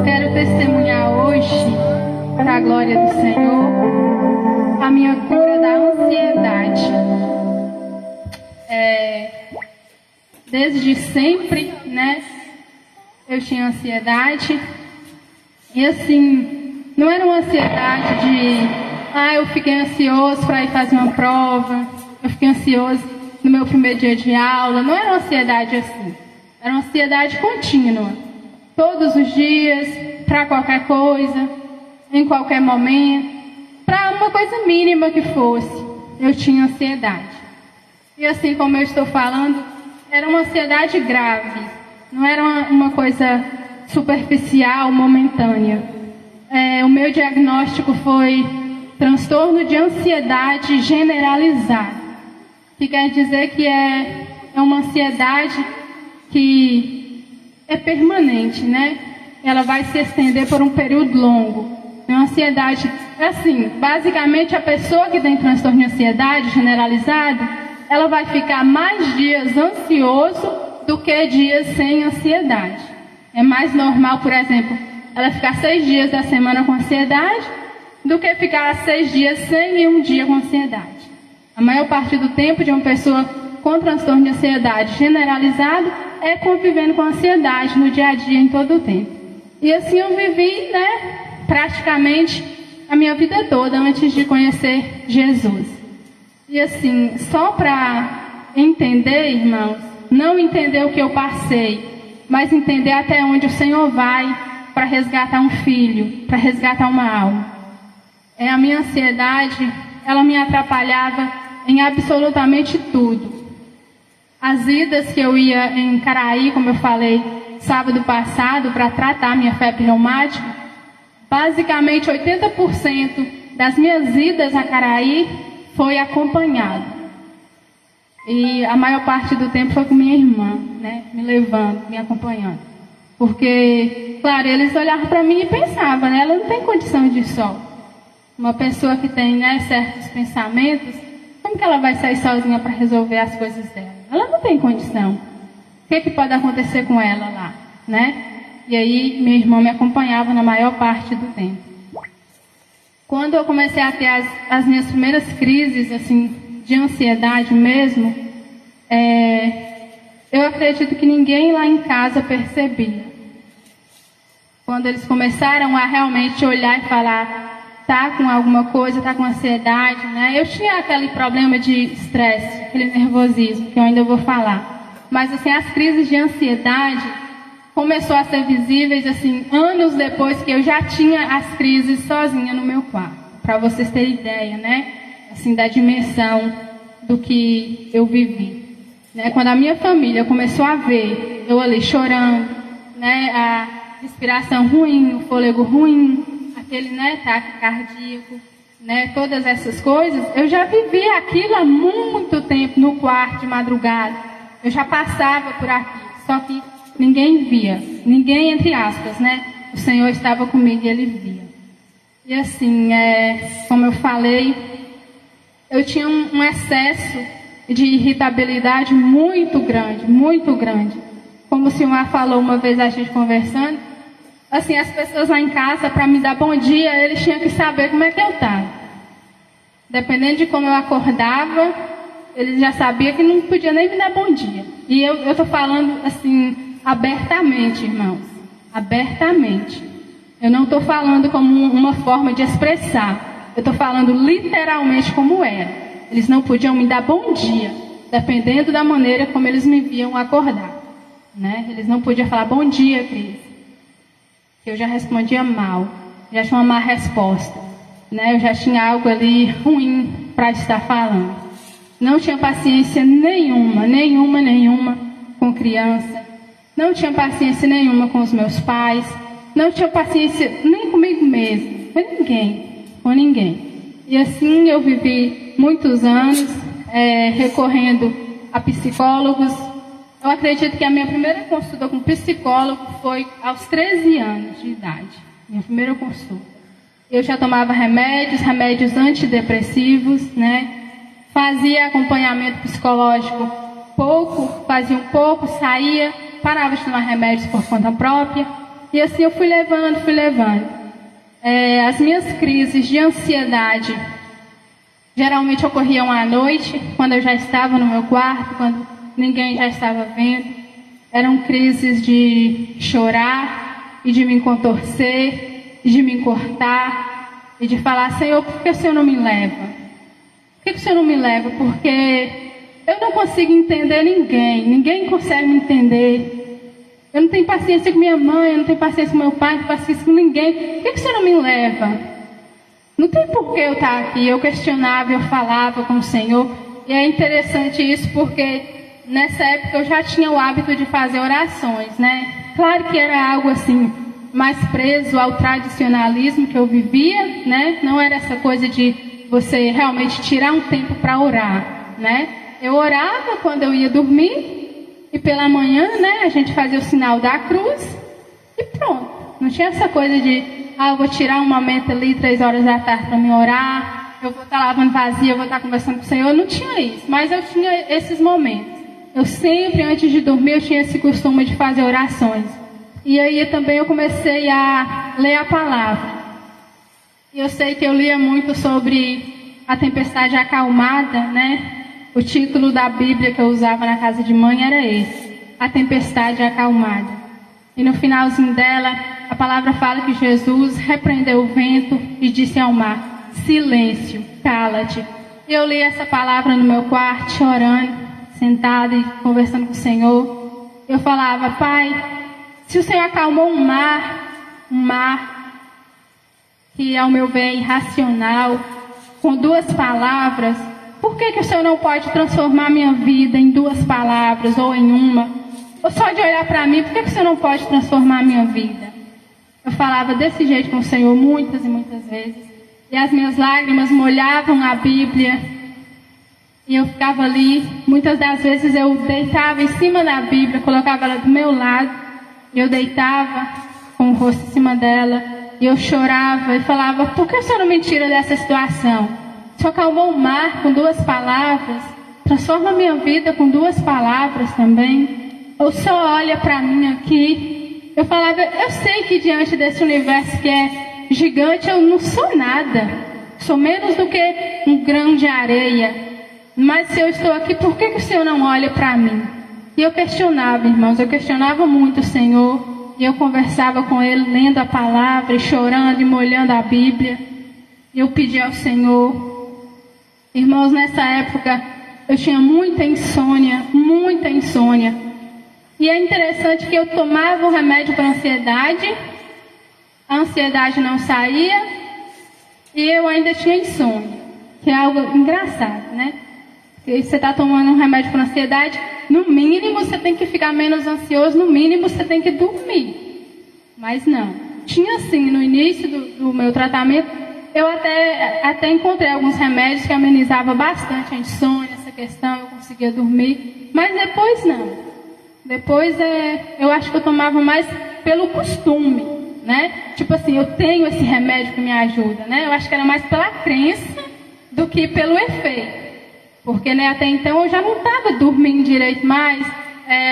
Quero testemunhar hoje, para a glória do Senhor, a minha cura da ansiedade. Desde sempre, né? Eu tinha ansiedade. E assim, não era uma ansiedade de... eu fiquei ansioso para ir fazer uma prova. Eu fiquei ansioso no meu primeiro dia de aula. Não era uma ansiedade assim. Era uma ansiedade contínua. Todos os dias, para qualquer coisa, em qualquer momento. Para uma coisa mínima que fosse, eu tinha ansiedade. E assim como eu estou falando, era uma ansiedade grave. Não era uma coisa superficial, momentânea. O meu diagnóstico foi transtorno de ansiedade generalizada, que quer dizer que é uma ansiedade que é permanente, né? Ela vai se estender por um período longo. É uma ansiedade, assim, basicamente a pessoa que tem transtorno de ansiedade generalizado, ela vai ficar mais dias ansioso do que dias sem ansiedade. É mais normal, por exemplo, ela ficar 6 dias da semana com ansiedade do que ficar 6 dias sem e um dia com ansiedade. A maior parte do tempo de uma pessoa com transtorno de ansiedade generalizado é convivendo com ansiedade no dia a dia, em todo o tempo. E assim eu vivi, praticamente a minha vida toda antes de conhecer Jesus. E assim, só para entender, irmãos, não entender o que eu passei, mas entender até onde o Senhor vai para resgatar um filho, para resgatar uma alma. A minha ansiedade, ela me atrapalhava em absolutamente tudo. As idas que eu ia em Caraí, como eu falei, sábado passado, para tratar minha febre reumática, basicamente 80% das minhas idas a Caraí foi acompanhado. E a maior parte do tempo foi com minha irmã, me levando, me acompanhando. Porque, claro, eles olhavam para mim e pensavam, ela não tem condição de ir só. Uma pessoa que tem certos pensamentos, como que ela vai sair sozinha para resolver as coisas dela? Ela não tem condição. O que pode acontecer com ela lá, E aí, minha irmã me acompanhava na maior parte do tempo. Quando eu comecei a ter as minhas primeiras crises, assim, de ansiedade mesmo, eu acredito que ninguém lá em casa percebia. Quando eles começaram a realmente olhar e falar, tá com alguma coisa, tá com ansiedade, Eu tinha aquele problema de estresse, aquele nervosismo, que eu ainda vou falar. Mas, assim, as crises de ansiedade começou a ser visíveis, assim, anos depois que eu já tinha as crises sozinha no meu quarto. Para vocês terem ideia, Assim, da dimensão do que eu vivi. Quando a minha família começou a ver eu ali chorando, a respiração ruim, o fôlego ruim, aquele, ataque cardíaco, todas essas coisas, eu já vivi aquilo há muito tempo no quarto de madrugada. Eu já passava por aqui, só que ninguém via, ninguém entre aspas, O Senhor estava comigo e Ele via. E assim, como eu falei, eu tinha um excesso de irritabilidade muito grande, muito grande. Como o Silmar falou uma vez a gente conversando, assim, as pessoas lá em casa, para me dar bom dia, eles tinham que saber como é que eu estava. Dependendo de como eu acordava, eles já sabiam que não podia nem me dar bom dia. E eu estou falando assim, abertamente, irmãos, abertamente. Eu não estou falando como uma forma de expressar. Eu estou falando literalmente como era. Eles não podiam me dar bom dia, dependendo da maneira como eles me viam acordar. Eles não podiam falar bom dia, Cris. Eu já respondia mal, já tinha uma má resposta. Eu já tinha algo ali ruim para estar falando. Não tinha paciência nenhuma com criança. Não tinha paciência nenhuma com os meus pais. Não tinha paciência nem comigo mesmo, com ninguém. E assim eu vivi muitos anos recorrendo a psicólogos. Eu acredito que a minha primeira consulta com psicólogo foi aos 13 anos de idade. Minha primeira consulta. Eu já tomava remédios antidepressivos, Fazia acompanhamento psicológico fazia um pouco, saía, parava de tomar remédios por conta própria. E assim eu fui levando. As minhas crises de ansiedade geralmente ocorriam à noite, quando eu já estava no meu quarto, quando ninguém já estava vendo. Eram crises de chorar e de me contorcer, e de me cortar, e de falar: Senhor, por que o Senhor não me leva? Por que o Senhor não me leva? Porque eu não consigo entender ninguém consegue me entender. Eu não tenho paciência com minha mãe, eu não tenho paciência com meu pai, não tenho paciência com ninguém. Por que o Senhor não me leva? Não tem por que eu estar aqui. Eu questionava, eu falava com o Senhor. E é interessante isso porque nessa época eu já tinha o hábito de fazer orações, né? Claro que era algo assim, mais preso ao tradicionalismo que eu vivia, né? Não era essa coisa de você realmente tirar um tempo para orar, né? Eu orava quando eu ia dormir. E pela manhã, né, a gente fazia o sinal da cruz e pronto. Não tinha essa coisa de, eu vou tirar um momento ali, 3 horas da tarde para me orar, eu vou estar lavando vasilha, eu vou estar conversando com o Senhor. Não tinha isso, mas eu tinha esses momentos. Eu sempre, antes de dormir, eu tinha esse costume de fazer orações. E aí também eu comecei a ler a palavra. E eu sei que eu lia muito sobre a tempestade acalmada, né? O título da Bíblia que eu usava na casa de mãe era esse: A Tempestade Acalmada. E no finalzinho dela, a palavra fala que Jesus repreendeu o vento e disse ao mar: silêncio, cala-te. E eu li essa palavra no meu quarto, chorando, sentada e conversando com o Senhor. Eu falava: Pai, se o Senhor acalmou um mar que ao meu ver é irracional, com 2 palavras, por que o Senhor não pode transformar minha vida em 2 palavras ou em uma? Ou só de olhar para mim, por que o Senhor não pode transformar a minha vida? Eu falava desse jeito com o Senhor muitas e muitas vezes. E as minhas lágrimas molhavam a Bíblia. E eu ficava ali. Muitas das vezes eu deitava em cima da Bíblia, colocava ela do meu lado. E eu deitava com o rosto em cima dela. E eu chorava e falava: por que o Senhor não me tira dessa situação? O Senhor acalmou o mar com 2 palavras. Transforma a minha vida com 2 palavras também. Ou só olha para mim aqui. Eu falava: eu sei que diante desse universo que é gigante, eu não sou nada. Sou menos do que um grão de areia. Mas se eu estou aqui, por que o Senhor não olha para mim? E eu questionava, irmãos. Eu questionava muito o Senhor. E eu conversava com Ele, lendo a palavra, e chorando e molhando a Bíblia. E eu pedi ao Senhor. Irmãos, nessa época eu tinha muita insônia. E é interessante que eu tomava o remédio para ansiedade, a ansiedade não saía e eu ainda tinha insônia, que é algo engraçado, né? Porque você está tomando um remédio para ansiedade, no mínimo você tem que ficar menos ansioso, no mínimo você tem que dormir. Mas não. Tinha sim, no início do meu tratamento, eu até encontrei alguns remédios que amenizavam bastante a insônia, essa questão, eu conseguia dormir. Mas depois não. Depois eu acho que eu tomava mais pelo costume, né? Tipo assim, eu tenho esse remédio que me ajuda, né? Eu acho que era mais pela crença do que pelo efeito. Porque, né, até então eu já não estava dormindo direito mais.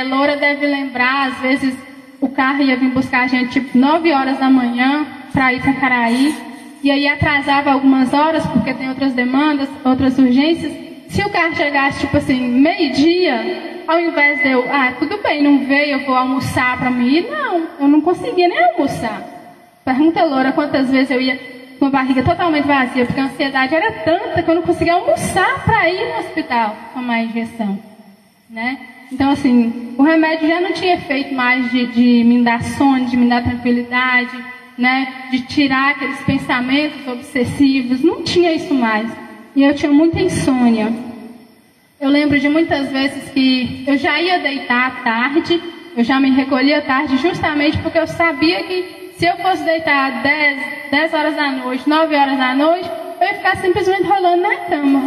Loura deve lembrar, às vezes o carro ia vir buscar a gente tipo 9 horas da manhã para ir para Caraí. E aí atrasava algumas horas, porque tem outras demandas, outras urgências. Se o carro chegasse, tipo assim, 12:00, ao invés de eu, tudo bem, não veio, eu vou almoçar para mim ir, não, eu não conseguia nem almoçar. Pergunta a Loura quantas vezes eu ia com a barriga totalmente vazia, porque a ansiedade era tanta que eu não conseguia almoçar para ir no hospital tomar a injeção, né? Então, assim, o remédio já não tinha efeito mais de me dar sono, de me dar tranquilidade, né, de tirar aqueles pensamentos obsessivos, não tinha isso mais. E eu tinha muita insônia. Eu lembro de muitas vezes que eu já ia deitar à tarde, eu já me recolhia à tarde, justamente porque eu sabia que se eu fosse deitar 10 horas da noite, 9 horas da noite, eu ia ficar simplesmente rolando na cama.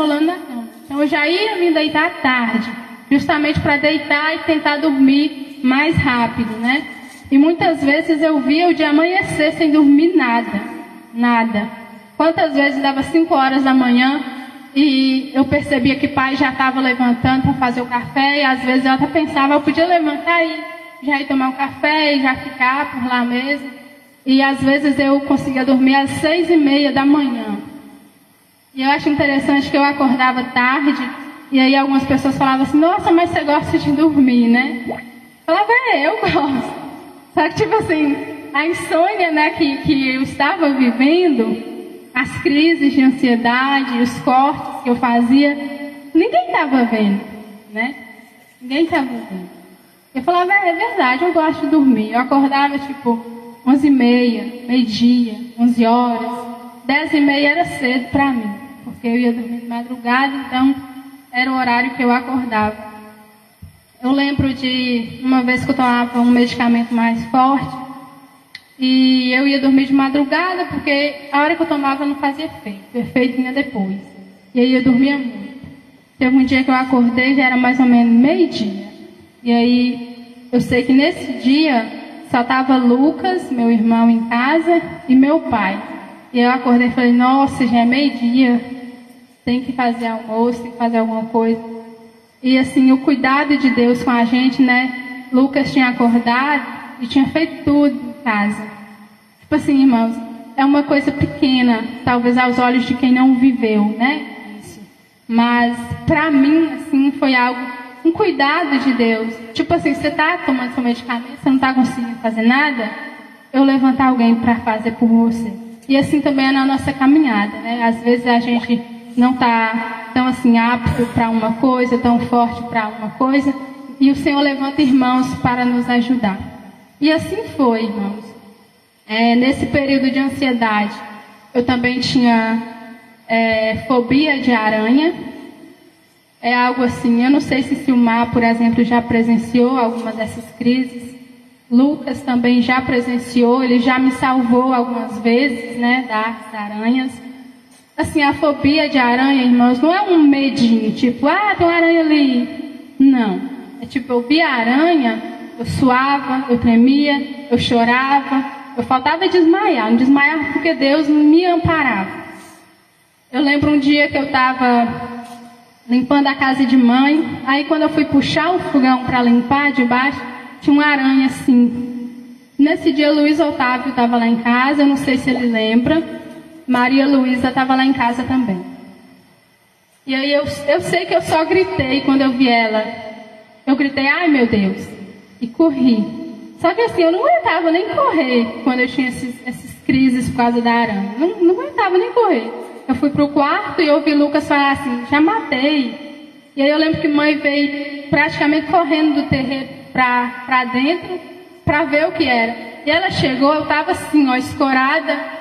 Então eu já ia me deitar à tarde, justamente para deitar e tentar dormir mais rápido, né? E muitas vezes eu via o dia amanhecer sem dormir nada. Quantas vezes dava 5 horas da manhã e eu percebia que o pai já estava levantando para fazer o café e às vezes eu até pensava, eu podia levantar e já ir tomar um café e já ficar por lá mesmo. E às vezes eu conseguia dormir às 6h30 da manhã. E eu acho interessante que eu acordava tarde, e aí algumas pessoas falavam assim, nossa, mas você gosta de dormir, né? Eu falava, eu gosto. Só que tipo assim, a insônia, né, que eu estava vivendo, as crises de ansiedade, os cortes que eu fazia, ninguém estava vendo, né? Ninguém estava vendo. Eu falava, é verdade, eu gosto de dormir. Eu acordava tipo 11h30, meio-dia, 11 horas. 10h30 era cedo para mim, porque eu ia dormir de madrugada, então era o horário que eu acordava. Eu lembro de uma vez que eu tomava um medicamento mais forte, e eu ia dormir de madrugada, porque a hora que eu tomava não fazia efeito, o efeito vinha depois. E aí eu dormia muito. Teve um dia que eu acordei, já era mais ou menos meio-dia. E aí eu sei que nesse dia só estava Lucas, meu irmão, em casa, e meu pai. E eu acordei e falei, nossa, já é meio-dia, tem que fazer almoço, tem que fazer alguma coisa. E assim, o cuidado de Deus com a gente, né? Lucas tinha acordado e tinha feito tudo em casa. Tipo assim, irmãos, é uma coisa pequena, talvez aos olhos de quem não viveu, né? Isso. Mas para mim, assim, foi algo, um cuidado de Deus. Tipo assim, você está tomando seu medicamento, você não está conseguindo fazer nada, eu levantar alguém para fazer por você. E assim também é na nossa caminhada, né? Às vezes a gente não está tão assim apto para uma coisa, tão forte para uma coisa, e o Senhor levanta irmãos para nos ajudar. E assim foi, irmãos. Nesse período de ansiedade, eu também tinha fobia de aranha. É algo assim, eu não sei se Silmar, por exemplo, já presenciou alguma dessas crises. Lucas também já presenciou, ele já me salvou algumas vezes, né, das aranhas. Assim, a fobia de aranha, irmãos, não é um medinho, tipo, tem uma aranha ali. Não. É tipo, eu via a aranha, eu suava, eu tremia, eu chorava, eu faltava desmaiar. Não desmaiava porque Deus me amparava. Eu lembro um dia que eu estava limpando a casa de mãe, aí quando eu fui puxar o fogão para limpar de baixo, tinha uma aranha assim. Nesse dia, Luiz Otávio estava lá em casa, eu não sei se ele lembra. Maria Luísa estava lá em casa também. E aí eu sei que eu só gritei quando eu vi ela. Eu gritei, ai meu Deus, e corri. Só que assim, eu não aguentava nem correr quando eu tinha essas crises por causa da aranha. Não aguentava nem correr. Eu fui pro quarto e ouvi Lucas falar assim, já matei. E aí eu lembro que mãe veio praticamente correndo do terreiro para dentro para ver o que era. E ela chegou, eu estava assim, escorada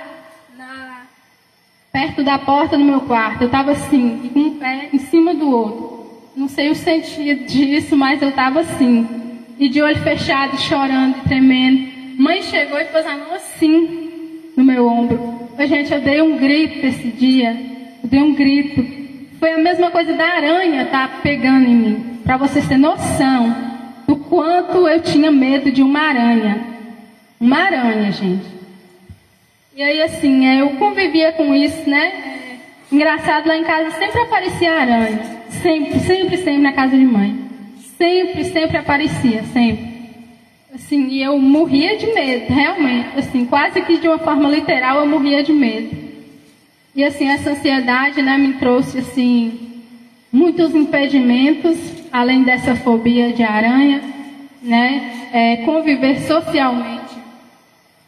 perto da porta do meu quarto. Eu estava assim, com um pé em cima do outro. Não sei o sentido disso, mas eu estava assim. E de olho fechado, chorando e tremendo. Mãe chegou e pôs a mão assim no meu ombro. Gente, eu dei um grito esse dia. Eu dei um grito. Foi a mesma coisa da aranha pegando em mim. Para vocês terem noção do quanto eu tinha medo de uma aranha. Uma aranha, gente. E aí, assim, eu convivia com isso, né? Engraçado, lá em casa sempre aparecia aranha. Sempre na casa de mãe. Sempre aparecia, sempre. Assim, e eu morria de medo, realmente. Assim, quase que de uma forma literal, eu morria de medo. E assim, essa ansiedade, né, me trouxe, assim, muitos impedimentos, além dessa fobia de aranha, né? Conviver socialmente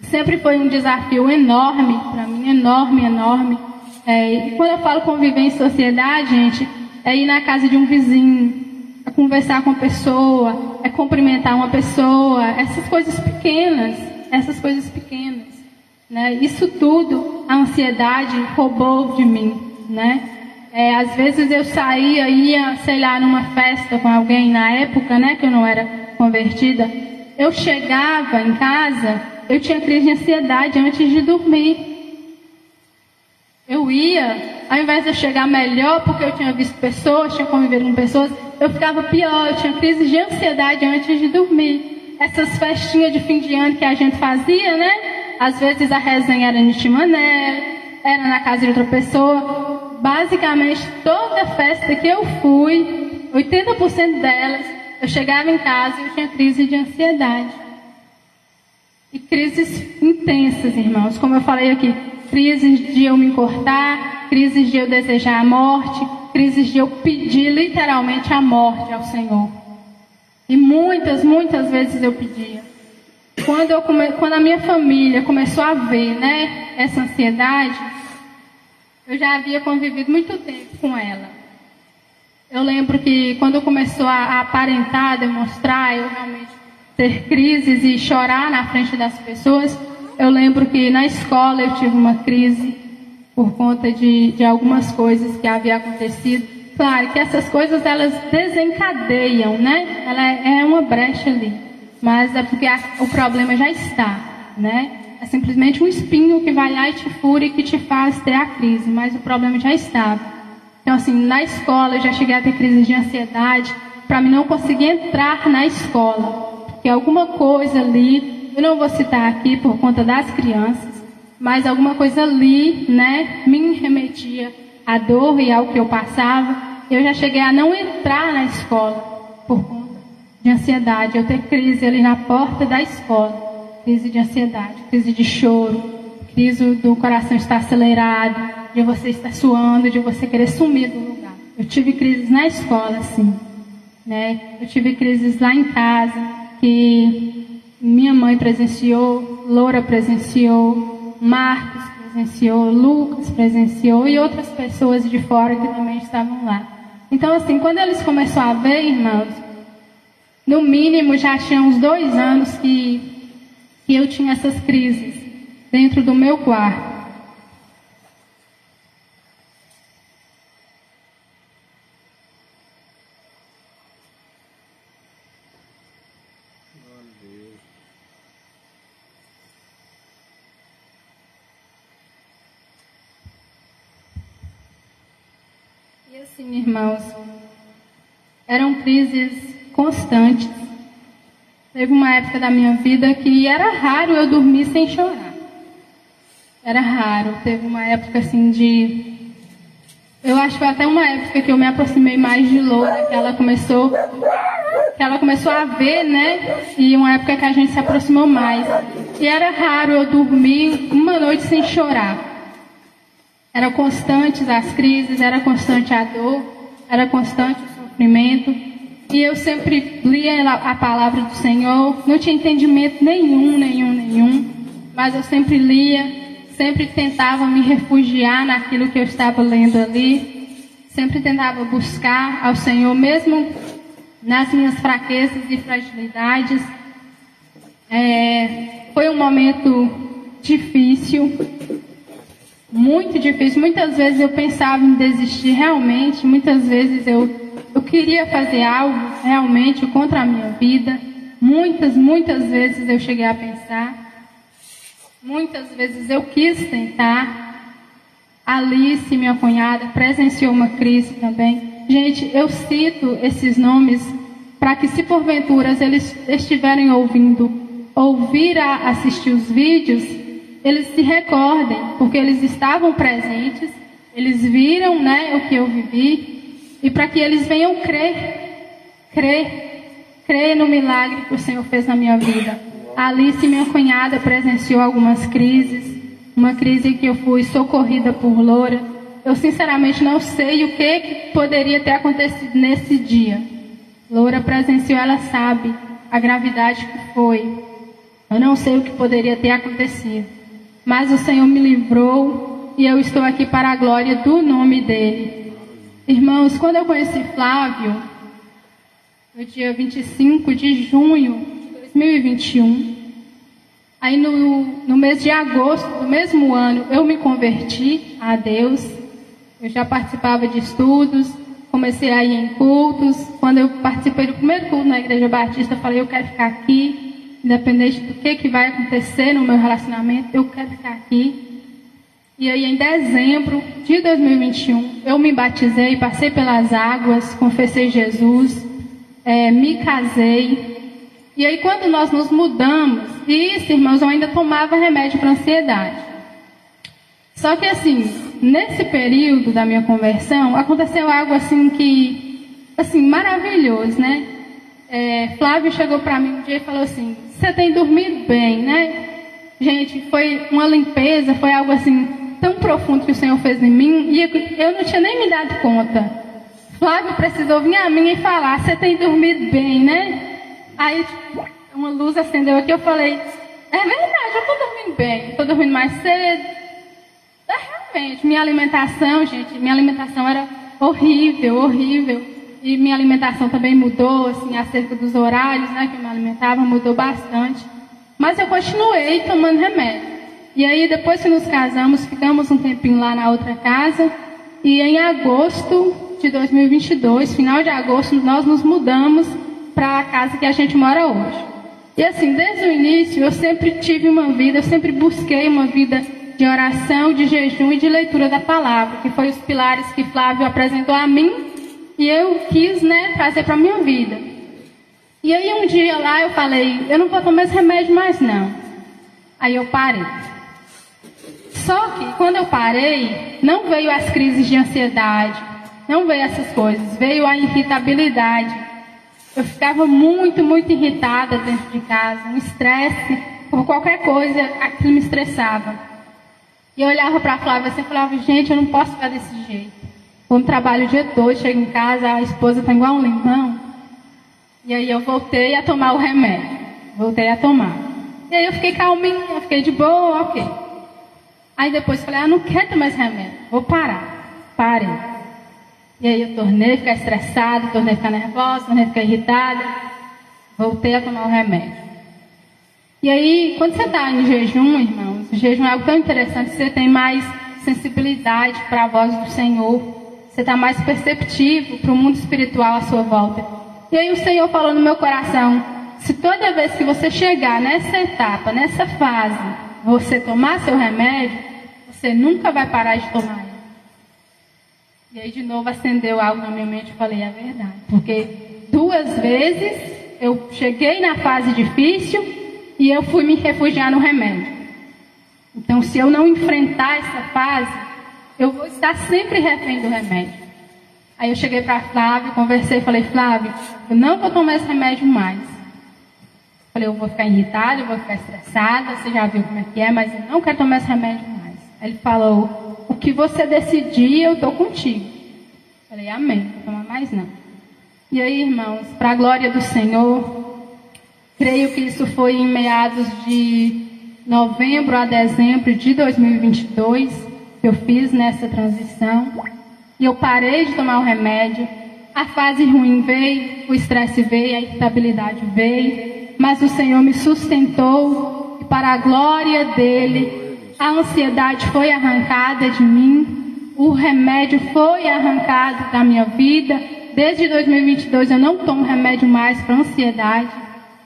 sempre foi um desafio enorme para mim, enorme. E quando eu falo conviver em sociedade, gente, é ir na casa de um vizinho, é conversar com uma pessoa, é cumprimentar uma pessoa, essas coisas pequenas, né? Isso tudo, a ansiedade roubou de mim, né? Às vezes eu saía, ia, sei lá, numa festa com alguém na época, né, que eu não era convertida. Eu chegava em casa, eu tinha crise de ansiedade antes de dormir. Eu ia, ao invés de eu chegar melhor, porque eu tinha visto pessoas, tinha convivido com pessoas, eu ficava pior, eu tinha crise de ansiedade antes de dormir. Essas festinhas de fim de ano que a gente fazia, né? Às vezes a resenha era no Timané, era na casa de outra pessoa. Basicamente, toda festa que eu fui, 80% delas, eu chegava em casa e eu tinha crise de ansiedade. E crises intensas, irmãos. Como eu falei aqui, crises de eu me cortar, crises de eu desejar a morte, crises de eu pedir literalmente a morte ao Senhor. E muitas vezes eu pedia. Quando a minha família começou a ver, né, essa ansiedade, eu já havia convivido muito tempo com ela. Eu lembro que quando começou a aparentar, a demonstrar, eu realmente ter crises e chorar na frente das pessoas, eu lembro que na escola eu tive uma crise por conta de algumas coisas que havia acontecido. Claro que essas coisas elas desencadeiam, né? Ela é uma brecha ali, mas é porque o problema já está, né? É simplesmente um espinho que vai lá e te fura e que te faz ter a crise, mas o problema já estava. Então, assim, na escola eu já cheguei a ter crise de ansiedade para mim não conseguir entrar na escola, porque alguma coisa ali, eu não vou citar aqui por conta das crianças, mas alguma coisa ali, né, me remetia à dor e ao que eu passava. Eu já cheguei a não entrar na escola por conta de ansiedade, eu ter crise ali na porta da escola. Crise de ansiedade, crise de choro, crise do coração estar acelerado, de você estar suando, de você querer sumir do lugar. Eu tive crises na escola, sim, né? Eu tive crises lá em casa, que minha mãe presenciou, Loura presenciou, Marcos presenciou, Lucas presenciou e outras pessoas de fora que também estavam lá. Então, assim, quando eles começaram a ver, irmãos, no mínimo já tinha uns 2 anos que eu tinha essas crises dentro do meu quarto. E assim, irmãos, eram crises constantes. Teve uma época da minha vida que era raro eu dormir sem chorar. Era raro. Teve uma época assim eu acho que foi até uma época que eu me aproximei mais de Loura, que ela começou a ver, né? E uma época que a gente se aproximou mais. E era raro eu dormir uma noite sem chorar. Eram constantes as crises, era constante a dor, era constante o sofrimento. E eu sempre lia a palavra do Senhor, não tinha entendimento nenhum, mas eu sempre lia, sempre tentava me refugiar naquilo que eu estava lendo ali, sempre tentava buscar ao Senhor, mesmo nas minhas fraquezas e fragilidades. Foi um momento difícil, muito difícil. Muitas vezes eu pensava em desistir realmente, muitas vezes eu queria fazer algo realmente contra a minha vida. Muitas vezes eu cheguei a pensar. Muitas vezes eu quis tentar. Alice, minha cunhada, presenciou uma crise também. Gente, eu cito esses nomes para que, se porventura eles estiverem ouvir a assistir os vídeos, eles se recordem, porque eles estavam presentes, eles viram, né, o que eu vivi. E para que eles venham crer no milagre que o Senhor fez na minha vida. A Alice, minha cunhada, presenciou algumas crises. Uma crise em que eu fui socorrida por Loura. Eu sinceramente não sei o que poderia ter acontecido nesse dia. Loura presenciou, ela sabe a gravidade que foi. Eu não sei o que poderia ter acontecido. Mas o Senhor me livrou e eu estou aqui para a glória do nome dEle. Irmãos, quando eu conheci Flávio, no dia 25 de junho de 2021, aí no mês de agosto do mesmo ano, eu me converti a Deus. Eu já participava de estudos, comecei a ir em cultos. Quando eu participei do primeiro culto na Igreja Batista, eu falei, eu quero ficar aqui, independente do que vai acontecer no meu relacionamento, eu quero ficar aqui. E aí, em dezembro de 2021, eu me batizei, passei pelas águas, confessei Jesus, me casei. E aí, quando nós nos mudamos, isso, irmãos, eu ainda tomava remédio para ansiedade. Só que, assim, nesse período da minha conversão, aconteceu algo assim maravilhoso, né? Flávio chegou para mim um dia e falou assim: você tem dormido bem, né? Gente, foi uma limpeza, foi algo assim tão profundo que o Senhor fez em mim e eu não tinha nem me dado conta. Flávio precisou vir a mim e falar: você tem dormido bem, né? Aí uma luz acendeu aqui, eu falei: é verdade, eu estou dormindo bem, estou dormindo mais cedo. Realmente, minha alimentação, gente, minha alimentação era horrível, horrível. E minha alimentação também mudou, assim, acerca dos horários, né, que eu me alimentava, mudou bastante. Mas eu continuei tomando remédio. E aí, depois que nos casamos, ficamos um tempinho lá na outra casa. E em agosto de 2022, final de agosto, nós nos mudamos para a casa que a gente mora hoje. E assim, desde o início, eu sempre tive uma vida, eu sempre busquei uma vida de oração, de jejum e de leitura da palavra, que foi os pilares que Flávio apresentou a mim e eu quis, né, trazer para a minha vida. E aí um dia lá eu falei: eu não vou tomar esse remédio mais não. Aí eu parei. Só que quando eu parei, não veio as crises de ansiedade, não veio essas coisas, veio a irritabilidade. Eu ficava muito, muito irritada dentro de casa, um estresse, por qualquer coisa, aquilo me estressava. E eu olhava para a Flávia assim e falava: gente, eu não posso ficar desse jeito. Vou no trabalho o dia todo, chego em casa, a esposa está igual um limão. E aí eu voltei a tomar o remédio. Voltei a tomar. E aí eu fiquei calminha, fiquei de boa, ok. Aí depois falei: não quero tomar esse remédio, vou parar. Parei. E aí eu tornei a ficar estressada, tornei a ficar nervosa, tornei a ficar irritada. Voltei a tomar o remédio. E aí, quando você está em jejum, irmãos, o jejum é algo tão interessante, você tem mais sensibilidade para a voz do Senhor. Você está mais perceptivo para o mundo espiritual à sua volta. E aí o Senhor falou no meu coração: se toda vez que você chegar nessa etapa, nessa fase, você tomar seu remédio, você nunca vai parar de tomar ele. E aí de novo acendeu algo na minha mente e falei: é verdade. Porque 2 vezes eu cheguei na fase difícil e eu fui me refugiar no remédio. Então, se eu não enfrentar essa fase, eu vou estar sempre refém do remédio. Aí eu cheguei para Flávio, conversei, falei: Flávio, eu não vou tomar esse remédio mais. Falei: eu vou ficar irritada, eu vou ficar estressada, você já viu como é que é, mas eu não quero tomar esse remédio mais. Aí ele falou: o que você decidir, eu estou contigo. Falei: amém, não vou tomar mais não. E aí, irmãos, para a glória do Senhor, creio que isso foi em meados de novembro a dezembro de 2022, que eu fiz nessa transição. E eu parei de tomar o remédio. A fase ruim veio, o estresse veio, a irritabilidade veio. Mas o Senhor me sustentou. E para a glória dEle, a ansiedade foi arrancada de mim. O remédio foi arrancado da minha vida. Desde 2022 eu não tomo remédio mais para ansiedade.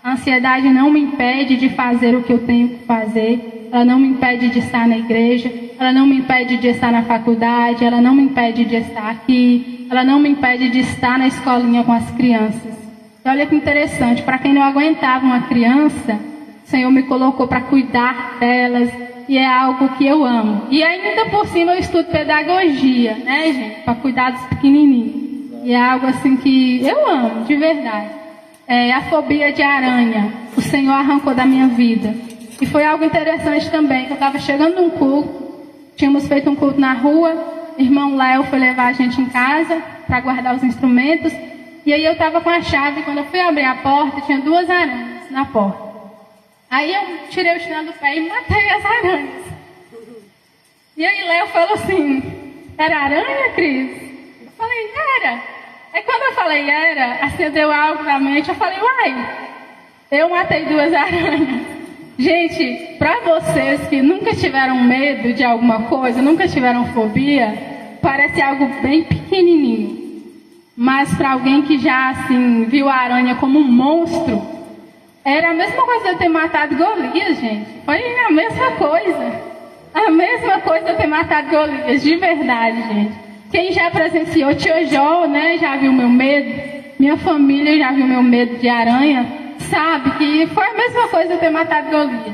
A ansiedade não me impede de fazer o que eu tenho que fazer. Ela não me impede de estar na igreja. Ela não me impede de estar na faculdade. Ela não me impede de estar aqui. Ela não me impede de estar na escolinha com as crianças. E olha que interessante, para quem não aguentava uma criança, o Senhor me colocou para cuidar delas. E é algo que eu amo. E ainda por cima eu estudo pedagogia, né, gente? Para cuidar dos pequenininhos. E é algo assim que eu amo, de verdade. A fobia de aranha, o Senhor arrancou da minha vida. E foi algo interessante também, que eu estava chegando num culto, tínhamos feito um culto na rua, irmão Léo foi levar a gente em casa para guardar os instrumentos, e aí eu estava com a chave, quando eu fui abrir a porta, tinha 2 aranhas na porta. Aí eu tirei o chinelo do pé e matei as aranhas. E aí Léo falou assim: era aranha, Cris? Eu falei: era. Aí quando eu falei era, acendeu algo na mente, eu falei: uai, eu matei 2 aranhas. Gente, para vocês que nunca tiveram medo de alguma coisa, nunca tiveram fobia, parece algo bem pequenininho. Mas para alguém que já assim viu a aranha como um monstro, era a mesma coisa de eu ter matado Golias, gente. Foi a mesma coisa. A mesma coisa de eu ter matado Golias, de verdade, gente. Quem já presenciou Tio Jó, né, já viu meu medo, minha família já viu meu medo de aranha, sabe que foi a mesma coisa de eu ter matado Golias.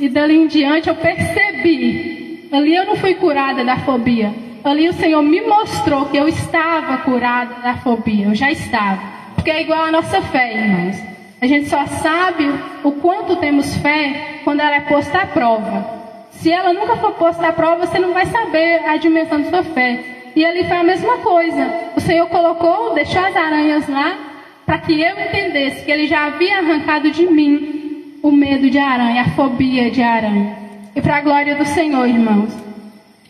E dali em diante eu percebi, ali eu não fui curada da fobia, ali o Senhor me mostrou que eu estava curada da fobia, eu já estava. Porque é igual a nossa fé, irmãos. A gente só sabe o quanto temos fé quando ela é posta à prova. Se ela nunca for posta à prova, você não vai saber a dimensão da sua fé. E ali foi a mesma coisa. O Senhor deixou as aranhas lá, para que eu entendesse que Ele já havia arrancado de mim o medo de aranha, a fobia de aranha. E para a glória do Senhor, irmãos,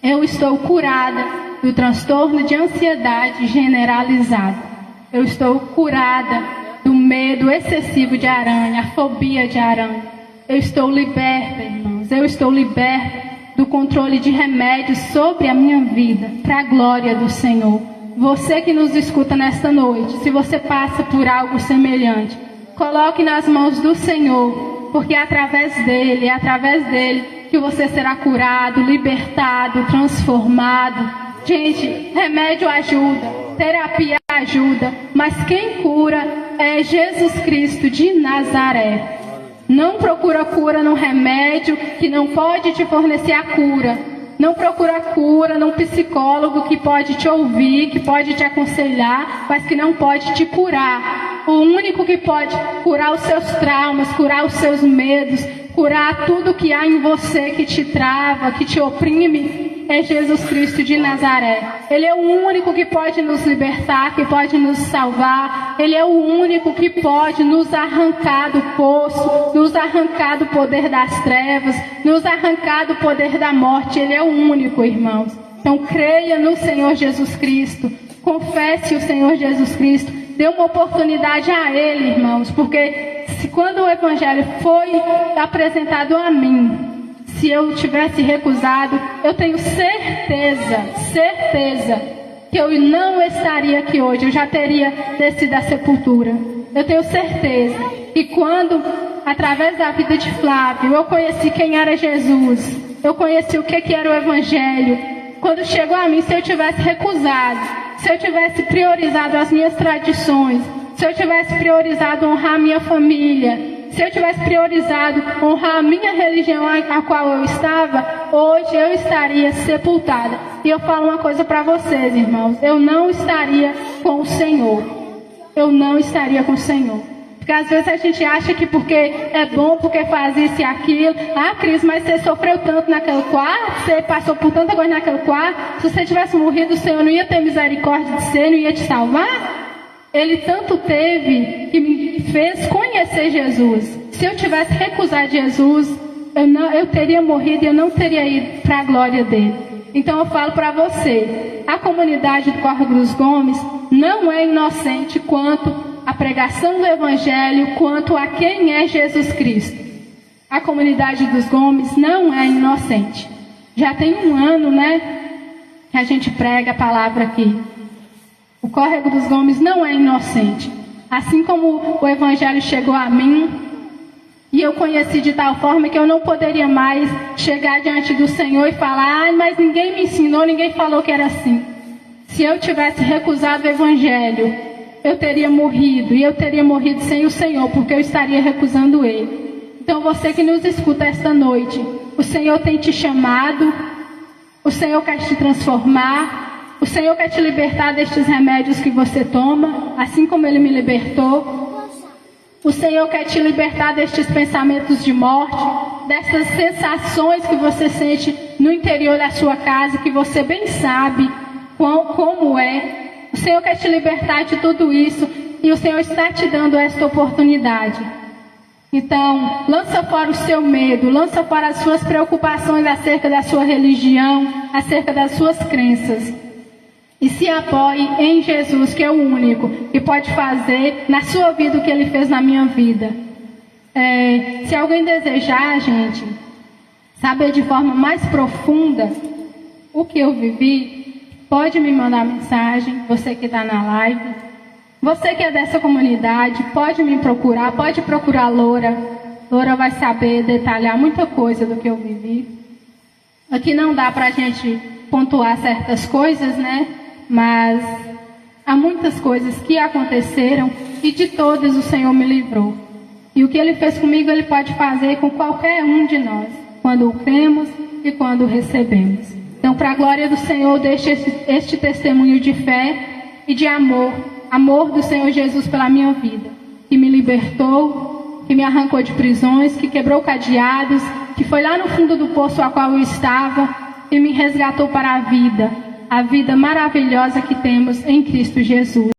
eu estou curada do transtorno de ansiedade generalizado. Eu estou curada do medo excessivo de aranha, a fobia de aranha. Eu estou liberta, irmãos. Eu estou liberta do controle de remédios sobre a minha vida, para a glória do Senhor. Você que nos escuta nesta noite, se você passa por algo semelhante, coloque nas mãos do Senhor, porque é através dele que você será curado, libertado, transformado. Gente, remédio ajuda, terapia ajuda, mas quem cura é Jesus Cristo de Nazaré. Não procura cura num remédio que não pode te fornecer a cura. Não procura cura num psicólogo que pode te ouvir, que pode te aconselhar, mas que não pode te curar. O único que pode curar os seus traumas, curar os seus medos, curar tudo que há em você que te trava, que te oprime, é Jesus Cristo de Nazaré. Ele é o único que pode nos libertar, que pode nos salvar. Ele é o único que pode nos arrancar do poço, nos arrancar do poder das trevas, nos arrancar do poder da morte. Ele é o único, irmãos. Então creia no Senhor Jesus Cristo. Confesse o Senhor Jesus Cristo. Dê uma oportunidade a Ele, irmãos. Porque quando o Evangelho foi apresentado a mim, se eu tivesse recusado, eu tenho certeza que eu não estaria aqui hoje. Eu já teria descido da sepultura. Eu tenho certeza que quando, através da vida de Flávio, eu conheci quem era Jesus, eu conheci o que era o Evangelho. Quando chegou a mim, se eu tivesse recusado, se eu tivesse priorizado as minhas tradições, se eu tivesse priorizado honrar a minha família, se eu tivesse priorizado honrar a minha religião a qual eu estava, hoje eu estaria sepultada. E eu falo uma coisa para vocês, irmãos, eu não estaria com o Senhor. Eu não estaria com o Senhor. Porque às vezes a gente acha que porque é bom, porque faz isso e aquilo. Ah, Cris, mas você sofreu tanto naquele quarto, você passou por tanta coisa naquele quarto. Se você tivesse morrido, o Senhor não ia ter misericórdia de você, não ia te salvar? Ele tanto teve que me fez conhecer Jesus. Se eu tivesse recusado Jesus, eu teria morrido e eu não teria ido para a glória dele. Então eu falo para você, a comunidade do Córrego dos Gomes não é inocente quanto a pregação do Evangelho, quanto a quem é Jesus Cristo. A comunidade dos Gomes não é inocente. Já tem 1 ano, né, que a gente prega a palavra aqui. O Córrego dos Gomes não é inocente. Assim como o Evangelho chegou a mim, e eu conheci de tal forma que eu não poderia mais chegar diante do Senhor e falar, mas ninguém me ensinou, ninguém falou que era assim. Se eu tivesse recusado o Evangelho, eu teria morrido, e eu teria morrido sem o Senhor, porque eu estaria recusando Ele. Então você que nos escuta esta noite, o Senhor tem te chamado, o Senhor quer te transformar, o Senhor quer te libertar destes remédios que você toma, assim como Ele me libertou. O Senhor quer te libertar destes pensamentos de morte, dessas sensações que você sente no interior da sua casa, que você bem sabe como é. O Senhor quer te libertar de tudo isso, e o Senhor está te dando esta oportunidade. Então, lança fora o seu medo, lança fora as suas preocupações acerca da sua religião, acerca das suas crenças. E se apoie em Jesus, que é o único que pode fazer na sua vida o que Ele fez na minha vida. Se alguém desejar, gente, saber de forma mais profunda o que eu vivi, pode me mandar mensagem, você que está na live. Você que é dessa comunidade, pode me procurar, pode procurar a Loura. Loura vai saber detalhar muita coisa do que eu vivi. Aqui não dá para a gente pontuar certas coisas, né? Mas há muitas coisas que aconteceram e de todas o Senhor me livrou. E o que Ele fez comigo, Ele pode fazer com qualquer um de nós, quando o cremos e quando o recebemos. Então, para a glória do Senhor, deixe este testemunho de fé e de amor amor do Senhor Jesus pela minha vida, que me libertou, que me arrancou de prisões, que quebrou cadeados, que foi lá no fundo do poço a qual eu estava e me resgatou para a vida maravilhosa que temos em Cristo Jesus.